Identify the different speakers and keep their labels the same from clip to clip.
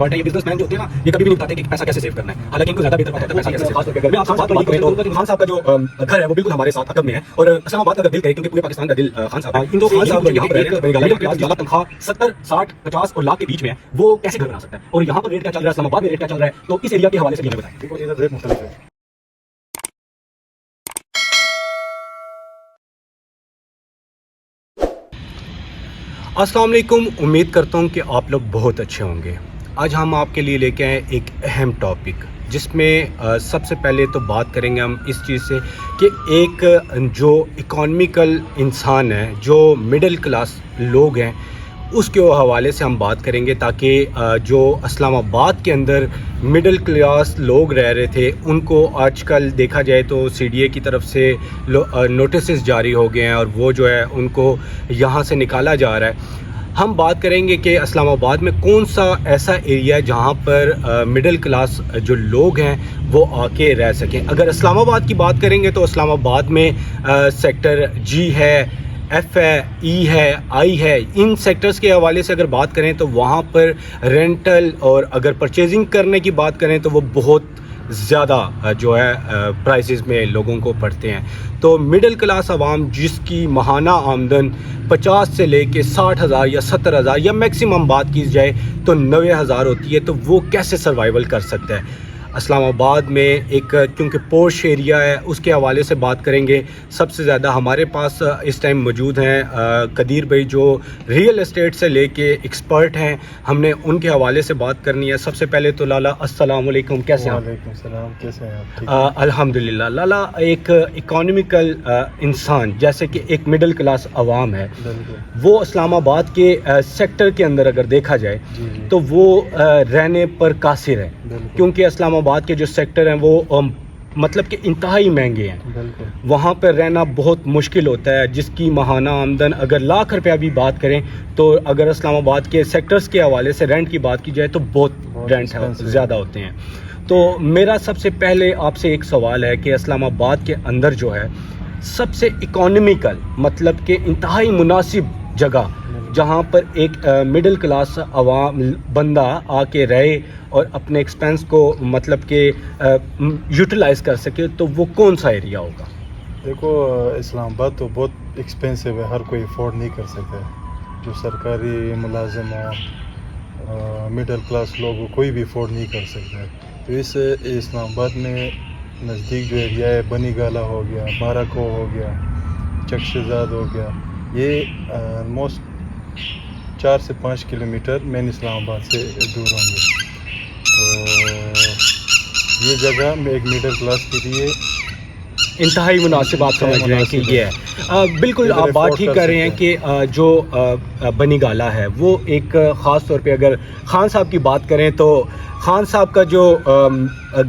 Speaker 1: But یہ business man جو ہوتے ہیں نا یہ کبھی بھی نہیں بتاتے کہ پیسہ کیسے سیو کرنا ہے، حالانکہ ان کو زیادہ بہتر پتا ہوتا ہے پیسہ کیسے سیو کرنا ہے۔ میں آپ سے بات کریں تو خان صاحب کا جو گھر ہے وہ بالکل ہمارے ساتھ عقب میں ہے، اور اسلام آباد کا اگر دل کرے کیونکہ پورے پاکستان کا دل خان صاحب ہے، تو خان صاحب یہاں پر رہتے ہیں، زیادہ تنخواہ 70 60 50 اور لاکھ کے بیچ میں ہے، وہ کیسے گھر بنا سکتا ہے، اور یہاں پر ریٹ کیا چل رہا ہے، اسلام آباد میں ریٹ کیا چل رہا ہے، تو اس ایریا کے حوالے سے یہ بتائیں۔
Speaker 2: دیکھو ادھر ریٹ مختلف ہے۔
Speaker 3: السلام علیکم، امید کرتا ہوں کہ آپ لوگ بہت اچھے ہوں گے۔ آج ہم آپ کے لیے لے کے آئے ایک اہم ٹاپک، جس میں سب سے پہلے تو بات کریں گے ہم اس چیز سے کہ ایک جو اکانومیکل انسان ہے، جو مڈل کلاس لوگ ہیں، اس کے حوالے سے ہم بات کریں گے، تاکہ جو اسلام آباد کے اندر مڈل کلاس لوگ رہ رہے تھے ان کو آج کل دیکھا جائے تو سی ڈی اے کی طرف سے نوٹسز جاری ہو گئے ہیں، اور وہ جو ہے ان کو یہاں سے نکالا جا رہا ہے۔ ہم بات کریں گے کہ اسلام آباد میں کون سا ایسا ایریا ہے جہاں پر مڈل کلاس جو لوگ ہیں وہ آ کے رہ سکیں۔ اگر اسلام آباد کی بات کریں گے تو اسلام آباد میں سیکٹر جی ہے، ایف ہے، ای ہے، آئی ہے، ان سیکٹرز کے حوالے سے اگر بات کریں تو وہاں پر رینٹل اور اگر پرچیزنگ کرنے کی بات کریں تو وہ بہت زیادہ جو ہے پرائسز میں لوگوں کو پڑتے ہیں۔ تو مڈل کلاس عوام جس کی ماہانہ آمدن 50 سے لے کے 60,000 یا 70,000 یا میکسیمم بات کی جائے تو 90,000 ہوتی ہے، تو وہ کیسے سروائیول کر سکتا ہے۔ اسلام آباد میں ایک کیونکہ پوش ایریا ہے، اس کے حوالے سے بات کریں گے۔ سب سے زیادہ ہمارے پاس اس ٹائم موجود ہیں قدیر بھائی، جو ریئل اسٹیٹ سے لے کے ایکسپرٹ ہیں، ہم نے ان کے حوالے سے بات کرنی ہے۔ سب سے پہلے تو لالا السلام علیکم، کیسے ہیں آپ؟
Speaker 2: وعلیکم السلام، کیسے ہیں آپ؟ ٹھیک ہیں؟
Speaker 3: الحمدللہ۔ لالا، ایک اکانومیکل انسان جیسے کہ ایک مڈل کلاس عوام ہے،
Speaker 2: بالکل۔
Speaker 3: وہ اسلام آباد کے سیکٹر کے اندر اگر دیکھا جائے تو وہ رہنے پر قاصر ہے، کیونکہ اسلام آباد کے جو سیکٹر ہیں وہ مطلب کہ انتہائی مہنگے ہیں،
Speaker 2: بالکل۔
Speaker 3: وہاں پر رہنا بہت مشکل ہوتا ہے۔ جس کی ماہانہ آمدن اگر لاکھ روپیہ بھی بات کریں تو اگر اسلام آباد کے سیکٹرز کے حوالے سے رینٹ کی بات کی جائے تو بہت رینٹ زیادہ ہوتے ہیں۔ تو میرا سب سے پہلے آپ سے ایک سوال ہے کہ اسلام آباد کے اندر جو ہے سب سے اکانومیکل مطلب کہ انتہائی مناسب جگہ جہاں پر ایک مڈل کلاس عوام بندہ آ کے رہے اور اپنے ایکسپینس کو مطلب کہ یوٹیلائز کر سکے، تو وہ کون سا ایریا ہوگا؟
Speaker 2: دیکھو اسلام آباد تو بہت ایکسپینسو ہے، ہر کوئی افورڈ نہیں کر سکتا ہے۔ جو سرکاری ملازم ہو، مڈل کلاس لوگ کوئی بھی افورڈ نہیں کر سکتا ہے۔ تو اس اسلام آباد میں نزدیک جو ایریا ہے، بنی گالا ہو گیا، ماراکو ہو گیا، چک شہزاد ہو گیا، یہ آلموسٹ 4 سے 5 کلومیٹر مین اسلام آباد سے دور ہوں گے۔ تو یہ جگہ میں ایک مڈل کلاس کے لیے
Speaker 3: انتہائی مناسب آپ سمجھ رہے ہیں کہ یہ ہے۔ بالکل آپ بات ہی کر رہے ہیں کہ جو بنی گالا ہے وہ ایک خاص طور پہ اگر خان صاحب کی بات کریں تو خان صاحب کا جو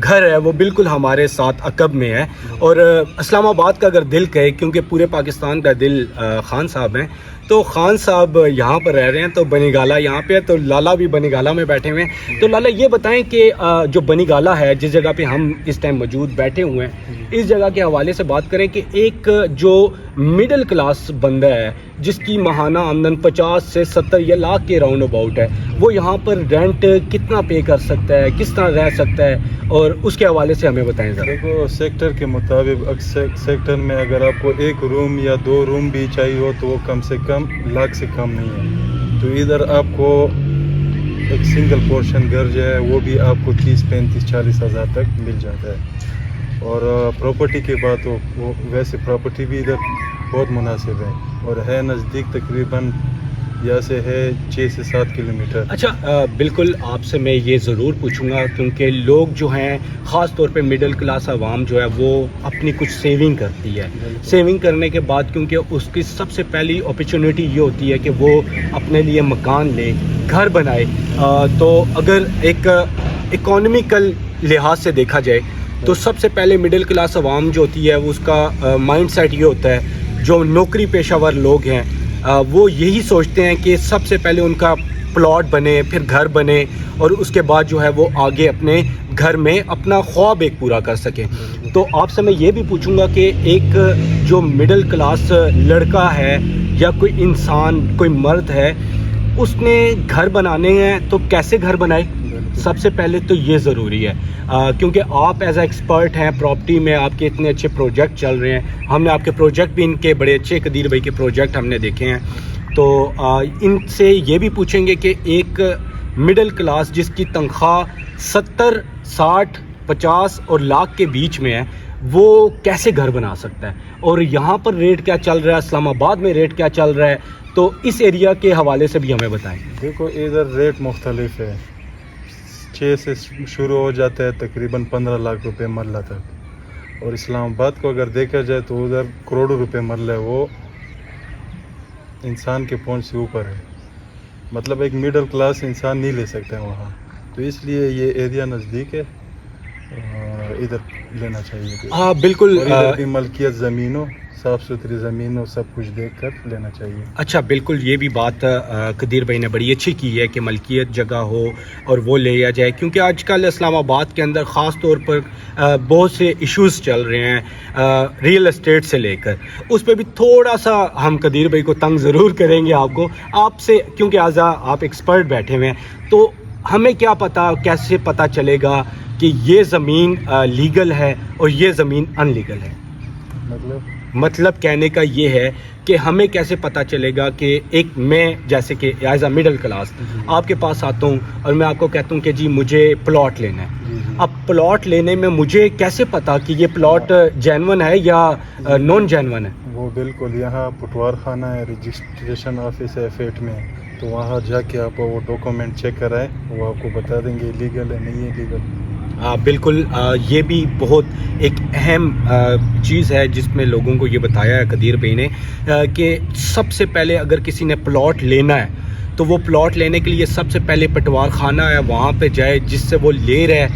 Speaker 3: گھر ہے وہ بالکل ہمارے ساتھ عقب میں ہے، اور اسلام آباد کا اگر دل کہے، کیونکہ پورے پاکستان کا دل خان صاحب ہیں، تو خان صاحب یہاں پر رہ رہے ہیں، تو بنی گالا یہاں پہ ہے، تو لالا بھی بنی گالا میں بیٹھے ہوئے ہیں۔ تو لالا یہ بتائیں کہ جو بنی گالا ہے جس جگہ پہ ہم اس ٹائم موجود بیٹھے ہوئے ہیں، اس جگہ کے حوالے سے بات کریں کہ ایک جو مڈل کلاس بندہ ہے جس کی ماہانہ آمدن 50 سے 70 یا لاکھ کے راؤنڈ اباؤٹ ہے، وہ یہاں پر رینٹ کتنا پے کر سکتا ہے، کس طرح رہ سکتا ہے، اور اس کے حوالے سے ہمیں بتائیں ذرا۔
Speaker 2: دیکھو سیکٹر کے مطابق سیکٹر میں اگر آپ کو 1 روم یا 2 روم بھی چاہیے ہو تو وہ کم سے کم لاکھ سے کم نہیں ہے۔ تو ادھر آپ کو ایک سنگل پورشن گھر جو ہے وہ بھی آپ کو 30 35 40 ہزار تک مل جاتا ہے۔ اور پراپرٹی کی بات ہو، وہ ویسے پراپرٹی بھی ادھر بہت مناسب ہے اور ہے نزدیک، تقریباً یہاں سے ہے 6 سے 7 کلومیٹر۔
Speaker 3: اچھا، بالکل آپ سے میں یہ ضرور پوچھوں گا، کیونکہ لوگ جو ہیں خاص طور پہ مڈل کلاس عوام جو ہے وہ اپنی کچھ سیونگ کرتی ہے، سیونگ کرنے کے بعد کیونکہ اس کی سب سے پہلی اپرچونیٹی یہ ہوتی ہے کہ وہ اپنے لیے مکان لے، گھر بنائے۔ تو اگر ایک اکانومیکل لحاظ سے دیکھا جائے تو سب سے پہلے مڈل کلاس عوام جو ہوتی ہے اس کا مائنڈ سیٹ یہ ہوتا ہے، جو نوکری پیشہ ور لوگ ہیں وہ یہی سوچتے ہیں کہ سب سے پہلے ان کا پلاٹ بنے، پھر گھر بنے، اور اس کے بعد جو ہے وہ آگے اپنے گھر میں اپنا خواب ایک پورا کر سکیں۔ تو آپ سے میں یہ بھی پوچھوں گا کہ ایک جو مڈل کلاس لڑکا ہے یا کوئی انسان، کوئی مرد ہے، اس نے گھر بنانے ہیں تو کیسے گھر بنائے؟ سب سے پہلے تو یہ ضروری ہے کیونکہ آپ ایز اے ایکسپرٹ ہیں پراپرٹی میں، آپ کے اتنے اچھے پروجیکٹ چل رہے ہیں، ہم نے آپ کے پروجیکٹ بھی ان کے بڑے اچھے قدیر بھائی کے پروجیکٹ ہم نے دیکھے ہیں، تو ان سے یہ بھی پوچھیں گے کہ ایک مڈل کلاس جس کی تنخواہ 70، 60، 50 اور لاکھ کے بیچ میں ہے، وہ کیسے گھر بنا سکتا ہے، اور یہاں پر ریٹ کیا چل رہا ہے، اسلام آباد میں ریٹ کیا چل رہا ہے، تو اس ایریا کے حوالے سے بھی ہمیں بتائیں۔
Speaker 2: دیکھو ادھر ریٹ مختلف ہے، 6 سے شروع ہو جاتا ہے تقریباً 15 لاکھ روپے مرلہ تک، اور اسلام آباد کو اگر دیکھا جائے تو ادھر کروڑوں روپے مرلہ ہے، وہ انسان کے پہنچ سے اوپر ہے، مطلب ایک مڈل کلاس انسان نہیں لے سکتا ہے وہاں، تو اس لیے یہ ایریا نزدیک ہے، ادھر لینا چاہیے۔
Speaker 3: ہاں بالکل،
Speaker 2: اور ادھر بھی ملکیت زمینوں، صاف ستھری زمینوں، سب کچھ دیکھ کر لینا چاہیے۔
Speaker 3: اچھا بالکل، یہ بھی بات قدیر بھائی نے بڑی اچھی کی ہے کہ ملکیت جگہ ہو اور وہ لیا جائے، کیونکہ آج کل اسلام آباد کے اندر خاص طور پر بہت سے ایشوز چل رہے ہیں ریئل اسٹیٹ سے لے کر، اس پہ بھی تھوڑا سا ہم قدیر بھائی کو تنگ ضرور کریں گے آپ سے، کیونکہ آپ ایکسپرٹ بیٹھے ہوئے ہیں، تو ہمیں کیا پتا، کیسے پتا چلے گا کہ یہ زمین لیگل ہے اور یہ زمین ان لیگل ہے؟ مطلب کہنے کا یہ ہے کہ ہمیں کیسے پتا چلے گا کہ ایک میں جیسے کہ ایز اے مڈل کلاس آپ کے پاس آتا ہوں اور میں آپ کو کہتا ہوں کہ جی مجھے پلاٹ لینا ہے، اب پلاٹ لینے میں مجھے کیسے پتا کہ یہ پلاٹ جینون ہے یا نان جینون ہے؟
Speaker 2: وہ بالکل، یہاں پٹوار خانہ ہے، رجسٹریشن آفس ہے فیٹ میں، تو وہاں جا کے آپ وہ ڈاکومنٹ چیک کرائیں، وہ آپ کو بتا دیں گے لیگل ہے نہیں ہے لیگل۔
Speaker 3: بالکل، یہ بھی بہت ایک اہم چیز ہے جس میں لوگوں کو یہ بتایا ہے قدیر بھائی نے کہ سب سے پہلے اگر کسی نے پلاٹ لینا ہے تو وہ پلاٹ لینے کے لیے سب سے پہلے پٹوار خانہ ہے وہاں پہ جائے، جس سے وہ لے رہا ہے،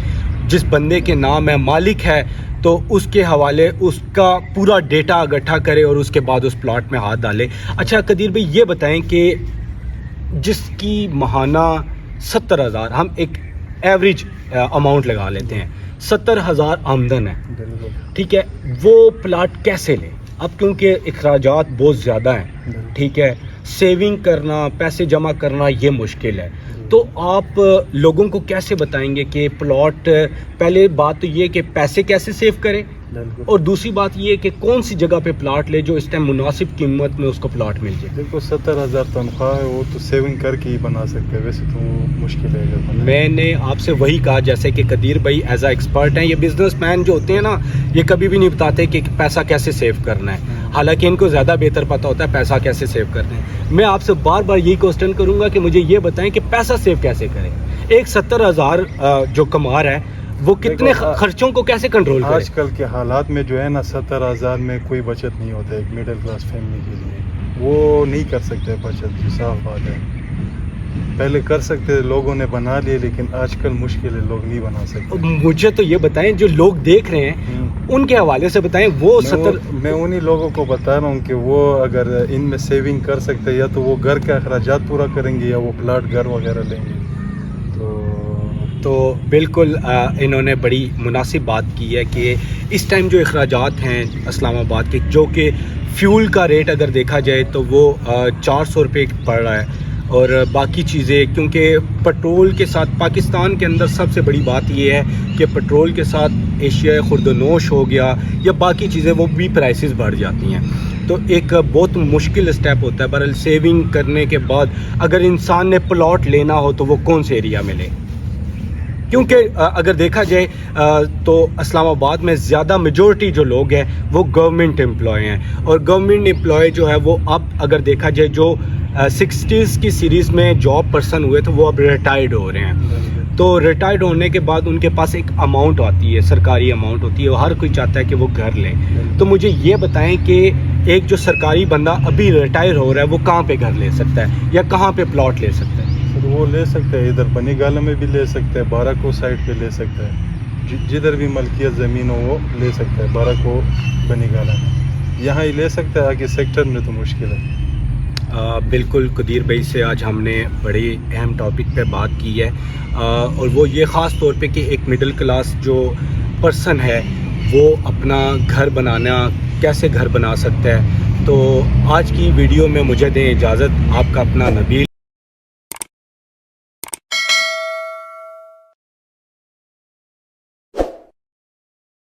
Speaker 3: جس بندے کے نام ہے، مالک ہے، تو اس کے حوالے اس کا پورا ڈیٹا اکٹھا کرے اور اس کے بعد اس پلاٹ میں ہاتھ ڈالے۔ اچھا قدیر بھائی یہ بتائیں کہ جس کی ماہانہ 70,000، ہم ایک ایوریج اماؤنٹ لگا لیتے ہیں، 70,000 آمدن ہے، ٹھیک ہے، وہ پلاٹ کیسے لیں؟ اب کیونکہ اخراجات بہت زیادہ ہیں، ٹھیک ہے، سیونگ کرنا، پیسے جمع کرنا یہ مشکل ہے، تو آپ لوگوں کو کیسے بتائیں گے کہ پلاٹ، پہلے بات تو یہ کہ پیسے کیسے سیو کریں، اور دوسری بات یہ کہ کون سی جگہ پہ پلاٹ لے جو اس ٹائم مناسب قیمت میں اس کو پلاٹ مل جائے؟
Speaker 2: دیکھو 70,000 تنخواہ ہے، وہ تو سیونگ کر کے ہی بنا سکتے ہیں، ویسے تو مشکل ہے اگر
Speaker 3: میں نے آپ سے وہی کہا، جیسے کہ قدیر بھائی ایز اے ایکسپرٹ ہیں، یہ بزنس مین جو ہوتے ہیں نا، یہ کبھی بھی نہیں بتاتے کہ پیسہ کیسے سیو کرنا ہے، حالانکہ ان کو زیادہ بہتر پتہ ہوتا ہے پیسہ کیسے سیو کرنا ہے۔ میں آپ سے بار بار یہی کوسچن کروں گا کہ مجھے یہ بتائیں کہ پیسہ سیو کیسے کریں، ایک 70,000 جو کما رہا ہے وہ کتنے خرچوں کو کیسے کنٹرول کرے؟
Speaker 2: آج کل کے حالات میں جو ہے نا 70,000 میں کوئی بچت نہیں ہوتا ہے ایک مڈل کلاس فیملی کے لیے، وہ نہیں کر سکتے بچت، جو صاف بات ہے، پہلے کر سکتے لوگوں نے بنا لیے، لیکن آج کل مشکل ہے، لوگ نہیں بنا سکتے۔
Speaker 3: مجھے تو یہ بتائیں جو لوگ دیکھ رہے ہیں ان کے حوالے سے بتائیں، وہ
Speaker 2: میں انہی لوگوں کو بتا رہا ہوں کہ وہ اگر ان میں سیونگ کر سکتے، یا تو وہ گھر کے اخراجات پورا کریں گے یا وہ پلاٹ گھر وغیرہ لیں گے، تو
Speaker 3: بالکل انہوں نے بڑی مناسب بات کی ہے کہ اس ٹائم جو اخراجات ہیں اسلام آباد کے، جو کہ فیول کا ریٹ اگر دیکھا جائے تو وہ 400 روپے پڑ رہا ہے، اور باقی چیزیں، کیونکہ پٹرول کے ساتھ پاکستان کے اندر سب سے بڑی بات یہ ہے کہ پٹرول کے ساتھ ایشیا خرد و نوش ہو گیا یا باقی چیزیں، وہ بھی پرائسز بڑھ جاتی ہیں، تو ایک بہت مشکل اسٹیپ ہوتا ہے۔ بہرحال سیونگ کرنے کے بعد اگر انسان نے پلاٹ لینا ہو تو وہ کون سے ایریا میں لے، کیونکہ اگر دیکھا جائے تو اسلام آباد میں زیادہ میجورٹی جو لوگ ہیں وہ گورنمنٹ امپلائی ہیں، اور گورنمنٹ امپلائی جو ہے وہ اب اگر دیکھا جائے جو 60s کی سیریز میں جاب پرسن ہوئے تھے وہ اب ریٹائرڈ ہو رہے ہیں، تو ریٹائرڈ ہونے کے بعد ان کے پاس ایک اماؤنٹ آتی ہے، سرکاری اماؤنٹ ہوتی ہے، ہر کوئی چاہتا ہے کہ وہ گھر لے، تو مجھے یہ بتائیں کہ ایک جو سرکاری بندہ ابھی ریٹائر ہو رہا ہے وہ کہاں پہ گھر لے سکتا ہے یا کہاں پہ پلاٹ لے سکتا ہے؟
Speaker 2: وہ لے سکتے ہیں، ادھر بنی گالہ میں بھی لے سکتے ہیں، بارہ سائڈ پہ لے سکتے ہیں، جدھر بھی ملکیت زمین ہو وہ لے سکتے ہیں، بارہ بنی گالہ میں یہاں ہی لے سکتے ہیں، آگے سیکٹر میں تو مشکل ہے۔
Speaker 3: بالکل قدیر بھائی سے آج ہم نے بڑی اہم ٹاپک پہ بات کی ہے، اور وہ یہ خاص طور پہ کہ ایک مڈل کلاس جو پرسن ہے وہ اپنا گھر بنانا، کیسے گھر بنا سکتا ہے۔ تو آج کی ویڈیو میں مجھے دیں اجازت، آپ کا اپنا نبیل۔